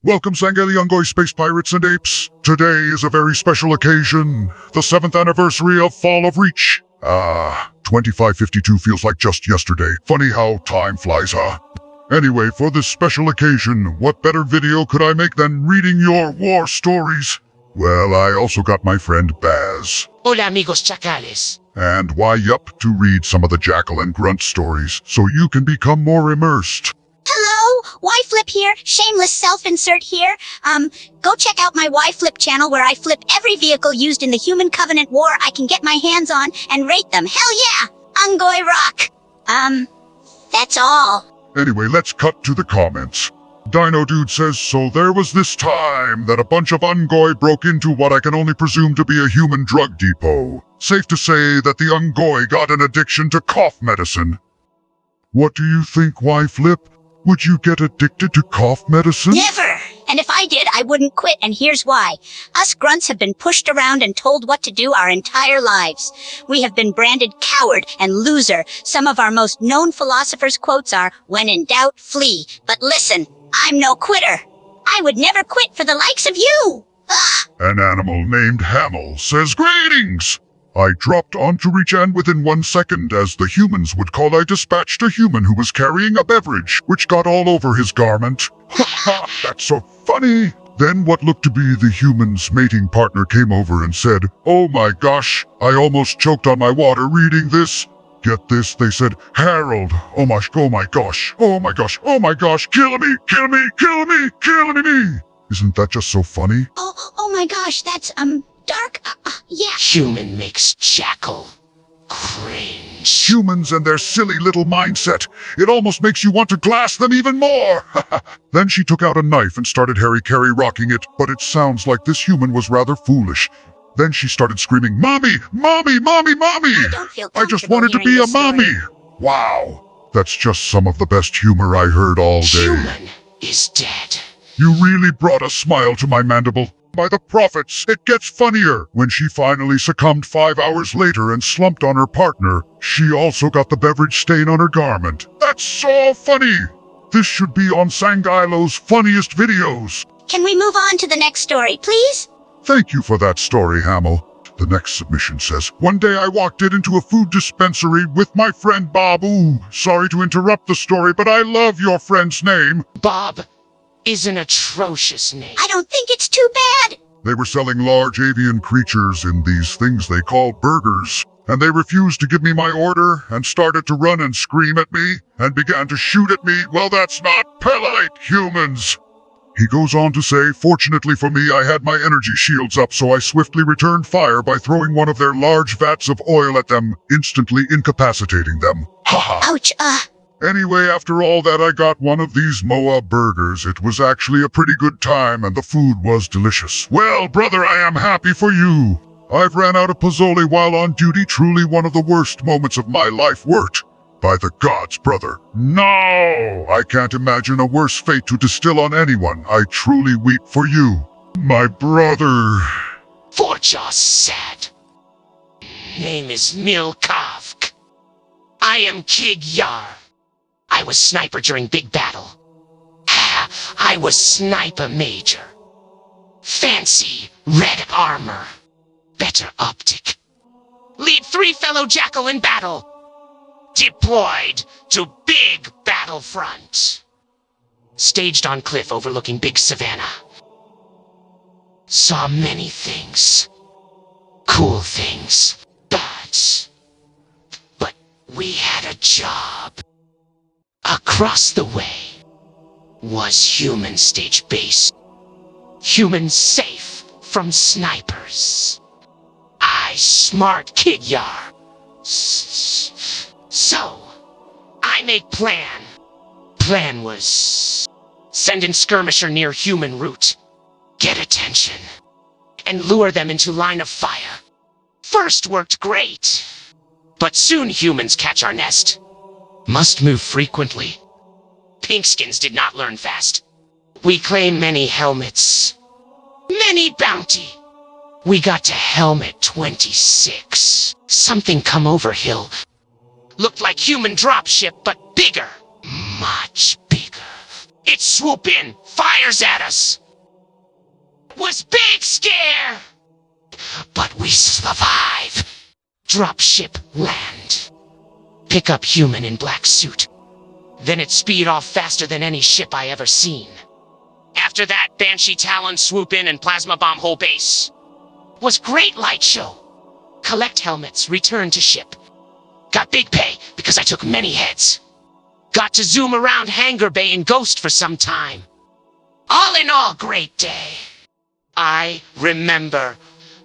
Welcome, sangheili space pirates and apes. Today is a very special occasion, the 7th anniversary of Fall of Reach. 2552 feels like just yesterday. Funny how time flies, huh? Anyway, for this special occasion, what better video could I make than reading your war stories? Well, I also got my friend Baz. Hola, amigos Jackales. And why, yup, to read some of the Jackal and Grunt stories, so you can become more immersed. Hello, Y-Flip here, shameless self-insert here. Go check out my Y-Flip channel where I flip every vehicle used in the Human Covenant War I can get my hands on and rate them. Hell yeah! Ungoy rock! That's all. Anyway, let's cut to the comments. Dino Dude says, so there was this time that a bunch of Ungoy broke into what I can only presume to be a human drug depot. Safe to say that the Ungoy got an addiction to cough medicine. What do you think, Y-Flip? Would you get addicted to cough medicine? Never! And if I did, I wouldn't quit, and here's why. Us grunts have been pushed around and told what to do our entire lives. We have been branded coward and loser. Some of our most known philosophers' quotes are, when in doubt, flee. But listen, I'm no quitter. I would never quit for the likes of you. Ugh. An animal named Hamill says, greetings! I dropped onto reach, and within 1 second, as the humans would call, I dispatched a human who was carrying a beverage, which got all over his garment. Ha ha, that's so funny! Then what looked to be the human's mating partner came over and said, oh my gosh, I almost choked on my water reading this. Get this, they said, Harold, oh my gosh, oh my gosh, oh my gosh, kill me, kill me, kill me, kill me! Isn't that just so funny? Oh my gosh, that's, dark, yeah. Human makes Jackal cringe. Humans and their silly little mindset. It almost makes you want to glass them even more. Then she took out a knife and started Harry rocking it, but it sounds like this human was rather foolish. Then she started screaming, Mommy! Mommy! Mommy! Mommy! I don't feel I just comfortable wanted to hearing be a this story. mommy! Wow! That's just some of the best humor I heard all day. Human is dead. You really brought a smile to my mandible. By the prophets, it gets funnier. When she finally succumbed 5 hours later and slumped on her partner, she also got the beverage stain on her garment. That's so funny! This should be on Sanghelios' funniest videos. Can we move on to the next story, please? Thank you for that story, Hamill. The next submission says, one day I walked into a food dispensary with my friend Bob. Ooh, sorry to interrupt the story, but I love your friend's name. Bob is an atrocious name. I don't think it's too bad. They were selling large avian creatures in these things they call burgers, and they refused to give me my order and started to run and scream at me and began to shoot at me. Well, that's not polite, humans. He goes on to say, fortunately for me, I had my energy shields up, so I swiftly returned fire by throwing one of their large vats of oil at them, instantly incapacitating them. Ha ha. Ouch, Anyway, after all that, I got one of these Moa burgers. It was actually a pretty good time, and the food was delicious. Well, brother, I am happy for you. I've ran out of pozole while on duty. Truly one of the worst moments of my life. Wort. By the gods, brother. No! I can't imagine a worse fate to distill on anyone. I truly weep for you. My brother. Forja's sad. Name is Milkavk. I am Kig Yar. I was sniper during big battle. I was sniper major. Fancy red armor. Better optic. Lead 3 fellow Jackal in battle. Deployed to big battlefront. Staged on cliff overlooking big savannah. Saw many things. Cool things. But we had a job. Across the way was human stage base. Human safe from snipers. I smart Kigyar. So, I make plan. Plan was send in skirmisher near human route, get attention, and lure them into line of fire. First worked great, but soon humans catch our nest. Must move frequently. Pinkskins did not learn fast. We claim many helmets. Many bounty. We got to helmet 26. Something come over hill. Looked like human dropship, but bigger. Much bigger. It swoop in, fires at us. Was big scare. But we survive. Drop ship, land. Pick up human in black suit. Then it speed off faster than any ship I ever seen. After that, Banshee Talon swoop in and plasma bomb whole base. Was great light show. Collect helmets, return to ship. Got big pay because I took many heads. Got to zoom around Hangar Bay and Ghost for some time. All in all, great day. I remember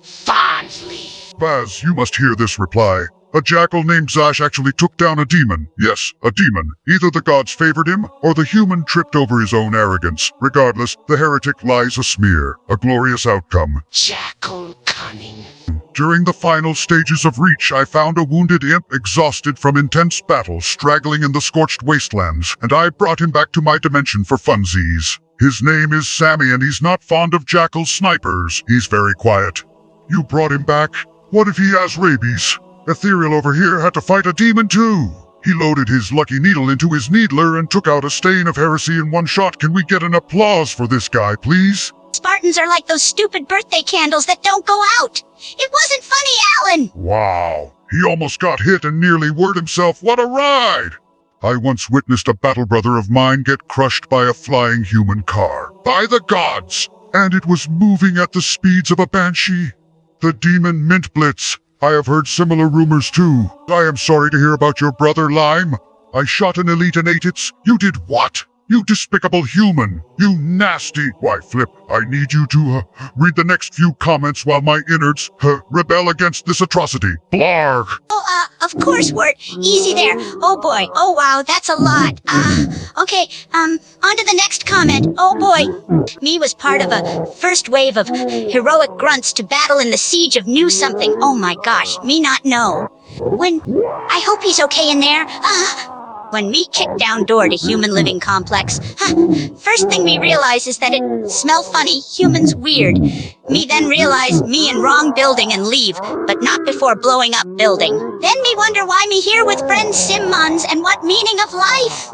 fondly. Baz, you must hear this reply. A jackal named Zash actually took down a demon. Yes, a demon. Either the gods favored him, or the human tripped over his own arrogance. Regardless, the heretic lies a smear. A glorious outcome. Jackal cunning. During the final stages of Reach, I found a wounded imp exhausted from intense battle straggling in the scorched wastelands, and I brought him back to my dimension for funsies. His name is Sammy, and he's not fond of Jackal's snipers. He's very quiet. You brought him back? What if he has rabies? Ethereal over here had to fight a demon too. He loaded his lucky needle into his needler and took out a stain of heresy in one shot. Can we get an applause for this guy, please? Spartans are like those stupid birthday candles that don't go out. It wasn't funny, Alan. Wow, he almost got hit and nearly word himself. What a ride! I once witnessed a battle brother of mine get crushed by a flying human car. By the gods! And it was moving at the speeds of a banshee. The demon Mint Blitz. I have heard similar rumors too. I am sorry to hear about your brother Lime. I shot an elite and ate its. You did what? You despicable human! You nasty— Why, Flip, I need you to, read the next few comments while my innards, rebel against this atrocity. Blarg! Oh, of course, Wort. Easy there. Oh boy. Oh wow, that's a lot. Okay, on to the next comment. Oh boy. Me was part of a first wave of heroic grunts to battle in the siege of New Something. Oh my gosh, me not know. I hope he's okay in there. When me kicked down door to human living complex, first thing me realize is that it smell funny, humans weird. Me then realize me in wrong building and leave, but not before blowing up building. Then me wonder why me here with friend Simmons and what meaning of life.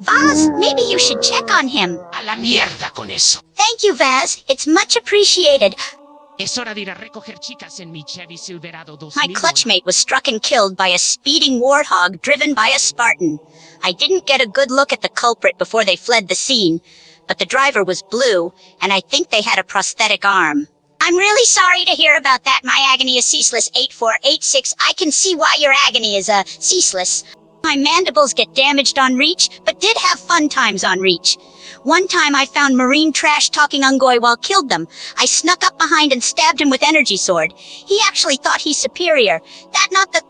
Vaz, maybe you should check on him. A la mierda con eso. Thank you, Vaz. It's much appreciated. Es hora de ir a recoger chicas en mi Chevy Silverado 2001. My clutchmate was struck and killed by a speeding warthog driven by a Spartan. I didn't get a good look at the culprit before they fled the scene, but the driver was blue, and I think they had a prosthetic arm. I'm really sorry to hear about that. My agony is ceaseless. 8486. I can see why your agony is, ceaseless. My mandibles get damaged on Reach, but did have fun times on Reach. One time I found marine trash talking Ungoy while killed them. I snuck up behind and stabbed him with energy sword. He actually thought he's superior. That not the—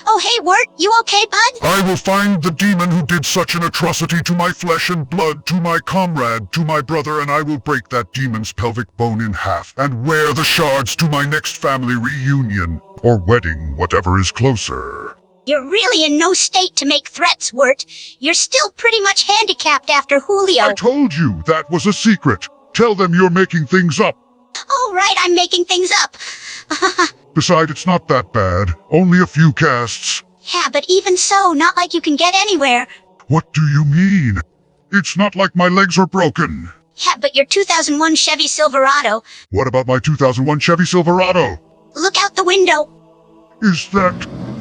Oh hey, Wort, you okay, bud? I will find the demon who did such an atrocity to my flesh and blood, to my comrade, to my brother, and I will break that demon's pelvic bone in half, and wear the shards to my next family reunion, or wedding, whatever is closer. You're really in no state to make threats, Wort. You're still pretty much handicapped after Julio. I told you that was a secret. Tell them you're making things up. Oh, right, I'm making things up. Besides, it's not that bad. Only a few casts. Yeah, but even so, not like you can get anywhere. What do you mean? It's not like my legs are broken. Yeah, but your 2001 Chevy Silverado— What about my 2001 Chevy Silverado? Look out the window. Is that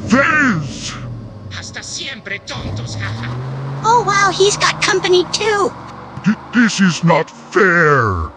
Vez? Hasta siempre, tontos, jaja. Oh wow, he's got company too. This is not fair.